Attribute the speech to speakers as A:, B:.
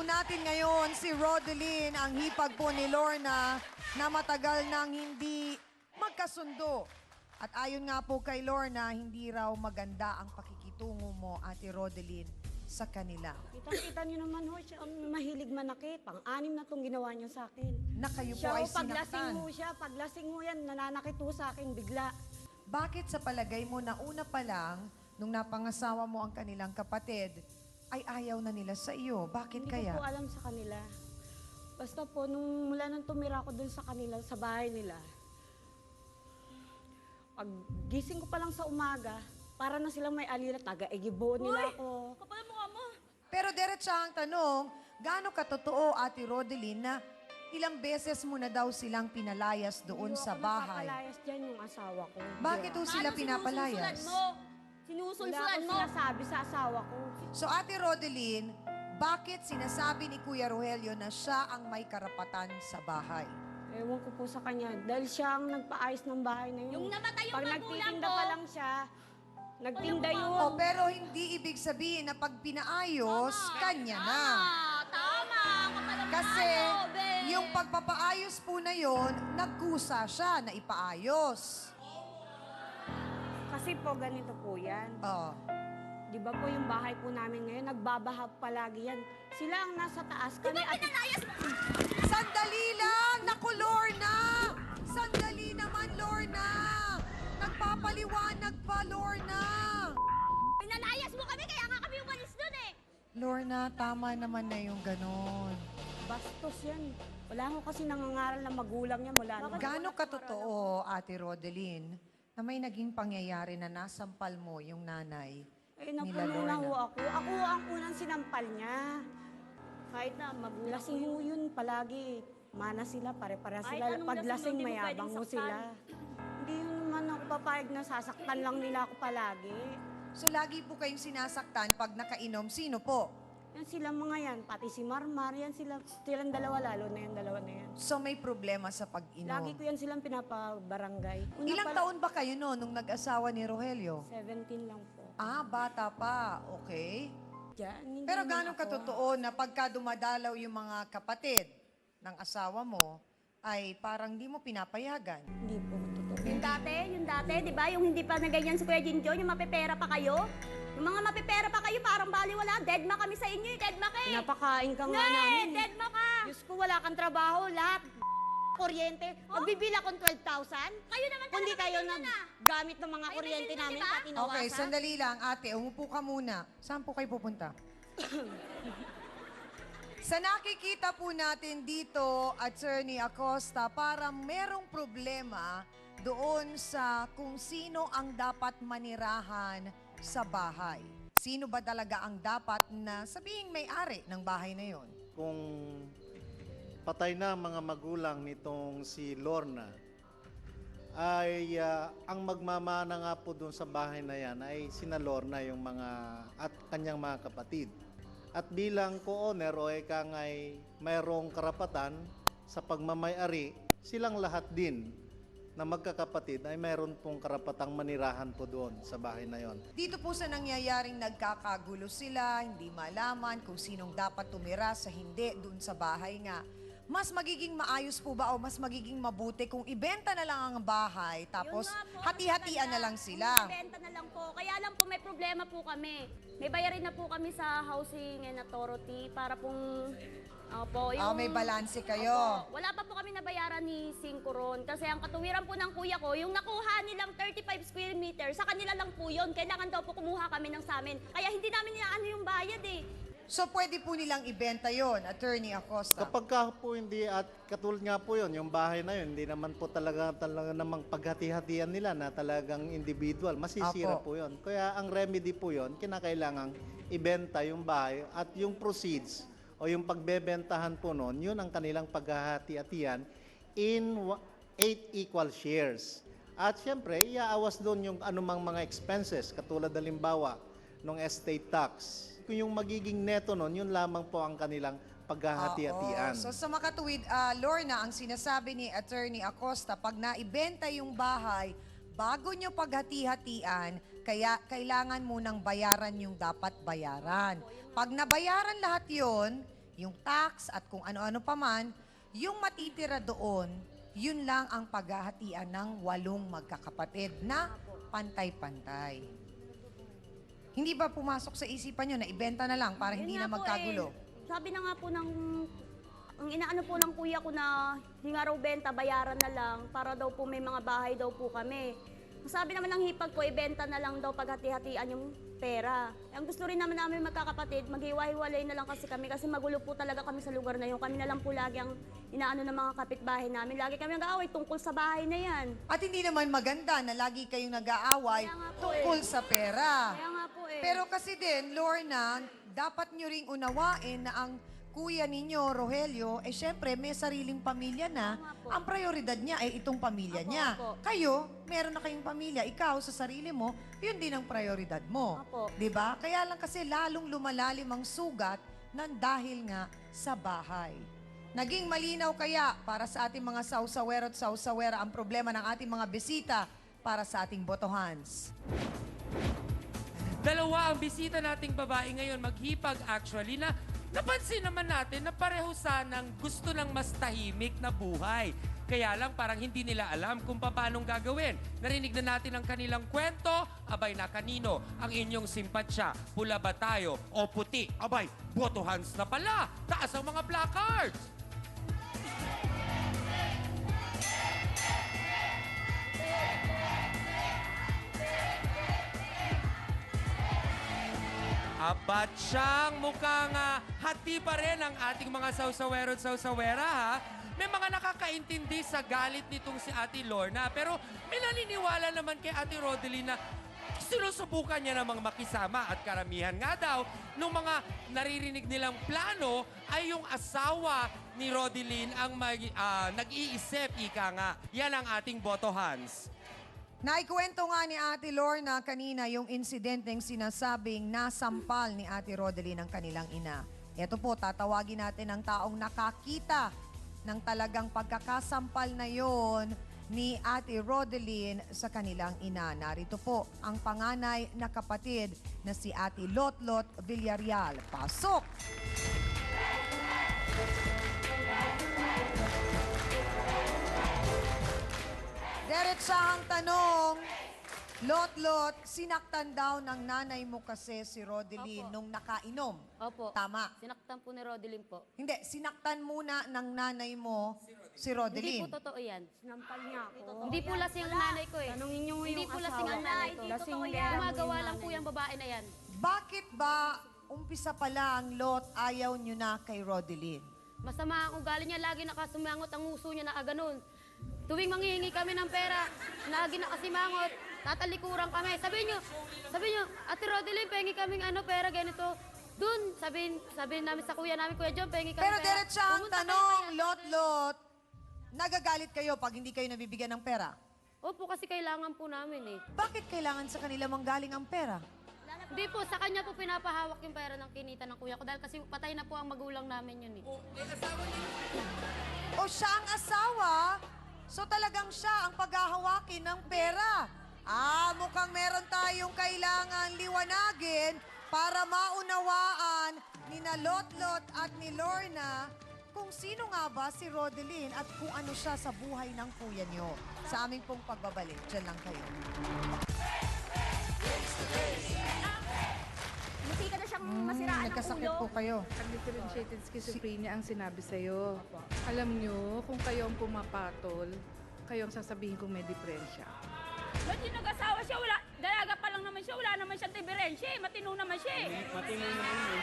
A: natin ngayon si Rodeline, ang hipag po ni Lorna na matagal nang hindi magkasundo. At ayon nga po kay Lorna, hindi raw maganda ang pakikitungo mo, Ate Rodeline, sa kanila.
B: Kita niyo naman ho, siya ang mahilig manakit. Pang-anim na itong ginawa niya sa akin.
A: Na kayo po
B: Siya
A: ay
B: ho, paglasing
A: sinaktan.
B: ho siya, paglasing ho yan, nananakit ho sa akin bigla.
A: Bakit sa palagay mo na una pa lang, nung napangasawa mo ang kanilang kapatid, ay ayaw na nila sa iyo? Bakit
B: Hindi
A: kaya?
B: ko po alam sa kanila. Basta po, mula nang tumira ko dun sa kanila, sa bahay nila, pag gising ko pa lang sa umaga, para na silang may alila, taga-egibo nila ako.
C: Kapal ang mukha mo.
A: Pero diretsahang tanong, gaano katotoo, Ate Rodeline, na ilang beses mo na daw silang pinalayas doon
B: Hindi
A: sa
B: ako
A: bahay?
B: napapalayas dyan yung asawa ko.
A: Bakit ho sila
C: Paano
A: pinapalayas?
C: sinusulsulan mo?
B: Wala
C: Sinusulsulan
B: akong
C: mo.
B: sinasabi sa asawa ko.
A: So Ate Rodeline, bakit sinasabi ni Kuya Rogelio na siya ang may karapatan sa bahay?
B: Ewan ko po sa kanya. Dahil siya ang nagpaayos ng bahay na yun.
C: Yung namatay yung
B: Pag
C: magulang
B: nagtitinda
C: ko.
B: pa lang siya, nagtinda yun.
A: Oh, pero hindi ibig sabihin na pag pinaayos, kanya na.
C: Tama. Kapal ang
A: Kasi
C: mukha mo, be.
A: yung pagpapaayos po na yon, nagkusa siya na ipaayos.
B: Kasi po, ganito po yan.
A: Oh.
B: Di ba po yung bahay po namin ngayon, nagbabaha palagi yan. Sila ang nasa taas,
C: Di
B: kami
C: ba pinalayas mo?
A: Sandali lang! Naku, Lorna! Sandali naman, Lorna! Nagpapaliwanag pa, Lorna!
C: Pinalayas mo kami, kaya nga kami umalis dun eh.
A: Lorna, tama naman na yung ganon.
B: bastos yan. Wala ko kasi nangangaral na magulang niya mula nung...
A: Gaano katotoo, Ate Rodeline, na may naging pangyayari na nasampal mo yung nanay
B: Eh,
A: nila
B: napuno na ho
A: Lorna?
B: ako. Ako ang unang sinampal niya.
C: Kahit na magulang
B: Lasing ho yun palagi. Mana sila, pare-pare
C: Kahit
B: sila.
C: anong
B: Pag
C: lasing,
B: lasing,
C: hindi mo
B: mayabang
C: pwedeng
B: ho sila. Hindi yun naman ako papayag na sasaktan lang nila ako palagi.
A: So lagi po kayong sinasaktan pag nakainom, sino po?
B: Yan sila mga yan, pati si Marmar, yan sila, silang dalawa, lalo na yan, dalawa na yan.
A: So may problema sa
B: Lagi
A: pag-inom.
B: ko yan silang pinapabarangay. Una
A: Ilang
B: pala-
A: taon ba kayo noon nung nag-asawa ni Rogelio?
B: 17 lang po.
A: Ah, bata pa. Okay.
B: Diyan, hindi
A: Pero
B: naman
A: gaano
B: ako-
A: katotoo na pagka dumadalaw yung mga kapatid ng asawa mo, ay parang di mo pinapayagan?
B: Hindi po, totoo.
C: Yung dati, di ba? Yung hindi pa na ganyan si Kuya Jinjo, yung mapipera pa kayo. Yung mga mapipera pa kayo, parang baliwala. Deadma kami sa inyo eh. Deadma ka eh.
B: Napakain ka nga
C: Nga eh,
B: namin.
C: deadma ka.
B: Diyos ko, wala kang trabaho, lahat. Kuryente. Magbibila kong 12,000?
C: Kayo naman
B: Kundi
C: talaga
B: kayo
C: ganyan ah.
B: naggamit ng mga
C: Kayo
B: kuryente
C: din yun,
B: namin,
C: di ba?
B: pati nawasa.
A: Okay, sandali lang. Ate, umupo ka muna. Saan po kayo pupunta? Sa nakikita po natin dito, Attorney Acosta, parang merong problema doon sa kung sino ang dapat manirahan sa bahay. Sino ba talaga ang dapat na sabihing may-ari ng bahay na yon?
D: Kung patay na ang mga magulang nitong si Lorna, ay ang magmamana nga po doon sa bahay na yan ay sina Lorna yung mga at kanyang mga kapatid. At bilang co-owner o eka nga'y mayroong karapatan sa pagmamay-ari, silang lahat din na magkakapatid ay mayroon pong karapatang manirahan po doon sa bahay na yon.
A: Dito po sa nangyayaring nagkakagulo sila, hindi malaman kung sinong dapat tumira sa hindi doon sa bahay nga. Mas magiging maayos po ba o mas magiging mabuti kung ibenta na lang ang bahay tapos
C: Yun nga po,
A: hati-hatian na
C: maganda.
A: lang sila?
C: Kung ibenta na lang po. Kaya lang po may problema po kami. May bayarin na po kami sa housing and authority para pong
A: May balanse kayo.
C: Opo. Wala pa po kami nabayaran ni Singkuron kasi ang katuwiran po ng kuya ko, yung nakuha nilang 35 square meter, sa kanila lang po yun. Kailangan daw po kumuha kami ng sa amin. Kaya hindi namin inaano yung bayad eh.
A: So pwede po nilang ibenta yon, Attorney Acosta.
D: Kapag ka po hindi, at katulad nga po yun, yung bahay na yun, hindi naman po talaga namang paghati-hatian nila na talagang individual. Masisira
A: Apo.
D: po yun. Kaya ang remedy po yun, kinakailangang ibenta yung bahay at yung proceeds o yung pagbebentahan po nun, yun ang kanilang paghahati-hatian in 8 equal shares. At syempre, iaawas doon yung anumang mga expenses, katulad halimbawa ng estate tax. Kung yung magiging neto nun, yun lamang po ang kanilang paghahati-hatian.
A: Oo. So sa makatuwid, Lorna, ang sinasabi ni Attorney Acosta, pag naibenta yung bahay, bago nyo paghati-hatian, kaya kailangan munang bayaran yung dapat bayaran. Pag nabayaran lahat yon, yung tax at kung ano-ano pa man, yung matitira doon, yun lang ang paghahatian ng 8 magkakapatid na pantay-pantay. Hindi ba pumasok sa isipan nyo na ibenta na lang para
C: Yun
A: hindi
C: nga
A: na
C: po
A: magkagulo?
C: Sabi na nga po ng, ang inaano po ng kuya ko na hinga raw benta, bayaran na lang para daw po may mga bahay daw po kami. Sabi naman ng hipag ko, ibenta na lang daw paghati-hatian yung pera. Ang gusto rin naman namin magkakapatid, maghiwa-hiwalay na lang kasi kami kasi magulo po talaga kami sa lugar na yun. Kami na lang po lagi ang inaano ng mga kapitbahay namin. Lagi kami nag-aaway tungkol sa bahay na yan.
A: At hindi naman maganda na lagi kayong nag-aaway
C: Kaya nga po
A: tungkol sa pera.
C: Kaya nga po eh.
A: Pero kasi din, Lorna, dapat nyo ring unawain na ang kuya ninyo, Rogelio, eh syempre may sariling pamilya na.
C: Tama po.
A: Ang prioridad niya ay itong pamilya
C: Apo,
A: niya.
C: apo.
A: Kayo, meron na kayong pamilya. Ikaw sa sarili mo, yun din ang prioridad mo.
C: Apo.
A: 'Di ba? Kaya lang kasi lalong lumalalim ang sugat ng dahil nga sa bahay. Naging malinaw kaya para sa ating mga sausawero at sausawera ang problema ng ating mga bisita para sa ating botohans.
E: Dalawa ang bisita nating babae ngayon maghipag actually na napansin naman natin na pareho sanang gusto ng mas tahimik na buhay. Kaya lang parang hindi nila alam kung paanong gagawin. Narinig na natin ang kanilang kwento, abay na kanino ang inyong simpatsya. Pula ba tayo o puti? Abay, botohans na pala. Taas ang mga placards. Abat siyang mukhang hati pa rin ang ating mga sausawero at sausawera, ha? May mga nakakaintindi sa galit nitong si Ate Lorna, pero may naniniwala naman kay Ate Rodeline na sinusubukan niya namang makisama at karamihan nga daw nung mga naririnig nilang plano ay yung asawa ni Rodeline ang nag-iisip, ika nga. Yan ang ating botohans.
A: Naikwento nga ni Ate Lorna kanina yung insidenteng sinasabing nasampal ni Ate Rodeline ang kanilang ina. Ito po, tatawagin natin ang taong nakakita ng talagang pagkakasampal na yon ni Ate Rodeline sa kanilang ina. Narito po ang panganay na kapatid na si Ate Lotlot Villarreal. Pasok! Diretsahang tanong, Lotlot, sinaktan daw ng nanay mo kasi si Rodeline
F: Opo.
A: nung nakainom.
F: Opo.
A: Tama.
F: Sinaktan po ni Rodeline po.
A: Hindi, sinaktan muna ng nanay mo si
F: Hindi
A: Rodeline.
F: po totoo yan.
B: Sinampal niya ako.
F: Hindi po lasing ang nanay ko eh.
B: Tanungin niyo
F: Hindi
B: yung
F: po lasing ang
B: asawa
F: nanay
B: ko.
F: ko.
B: Lasing
C: Totoo
B: din
C: yan.
B: ang
F: Gumagawa
B: nanay.
F: lang po yung babae na yan.
A: Bakit ba umpisa pa lang, Lot, ayaw nyo na kay Rodeline?
F: Masama ang ugali niya. Lagi nakasumangot ang uso niya na ganun. Tuwing manghihingi kami ng pera, lagi nakasimangot. Tatalikuran kami. Sabi niyo, Ate Rodeline, pengi kaming pera ganito. Dun, sabihin namin sa kuya namin, Kuya John, pengi kami
A: Pero
F: pera.
A: diretsahang
F: Pumunta kayo
A: tanong,
F: kaya.
A: Lot, nagagalit kayo pag hindi kayo nabibigyan ng pera?
F: Opo, kasi kailangan po namin eh.
A: Bakit kailangan sa kanila manggaling ang pera?
F: Hindi po, sa kanya po pinapahawak yung pera ng kinita ng kuya ko dahil kasi patay na po ang magulang namin yun eh.
A: O siya ang asawa, so talagang siya ang paghahawakin ng pera. Mukhang meron tayong kailangan liwanagin para maunawaan ni na Lotlot at ni Lorna kung sino nga ba si Rodeline at kung ano siya sa buhay ng kuya niyo. Sa aming pong pagbabalik, dyan lang kayo.
C: Musika na siyang masiraan ng
A: Nagkasakit
C: ulo.
A: po kayo.
G: Undifferentiated schizophrenia ang sinabi sa'yo. Alam nyo, kung kayo ang pumapatol, kayo ang sasabihin kung may diferensya.
H: Ba't yung nag-asawa siya? Wala, dalaga pa lang naman siya. Wala naman siyang diferensya eh. Matino naman siya eh.
I: Matino naman yun.